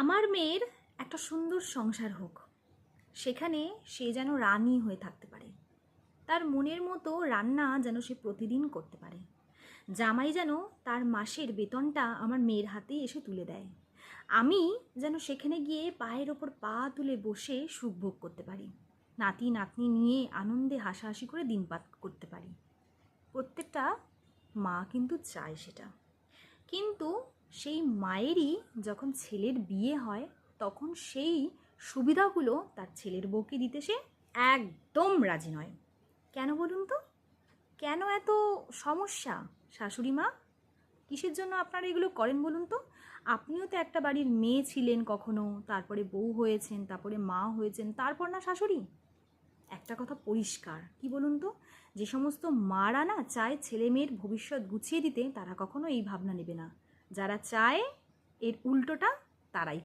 আমার মেয়ের একটা সুন্দর সংসার হোক, সেখানে সে যেন রানী হয়ে থাকতে পারে। তার মনের মতো রান্না যেন সে প্রতিদিন করতে পারে। জামাই যেন তার মাসের বেতনটা আমার মেয়ের হাতেই এসে তুলে দেয়। আমি যেন সেখানে গিয়ে পায়ের ওপর পা তুলে বসে সুখ ভোগ করতে পারি। নাতি নাতনি নিয়ে আনন্দে হাসাহাসি করে দিন পার করতে পারি। প্রত্যেকটা মা কিন্তু চায় সেটা। কিন্তু সেই মায়েরই যখন ছেলের বিয়ে হয়, তখন সেই সুবিধাগুলো তার ছেলের বউকে দিতে সে একদম রাজি নয়। কেন বলুন তো? কেন এত সমস্যা শাশুড়ি মা? কিসের জন্য আপনারা এগুলো করেন বলুন তো? আপনিও তো একটা বাড়ির মেয়ে ছিলেন কখনো, তারপরে বউ হয়েছেন, তারপরে মা হয়েছেন, তারপর না শাশুড়ি। একটা কথা পরিষ্কার, কি বলুন তো, যে সমস্ত মারা না চায় ছেলে মেয়ের ভবিষ্যৎ গুছিয়ে দিতে, তারা কখনো এই ভাবনা নেবে না। যারা চায় এর উল্টোটা, তারাই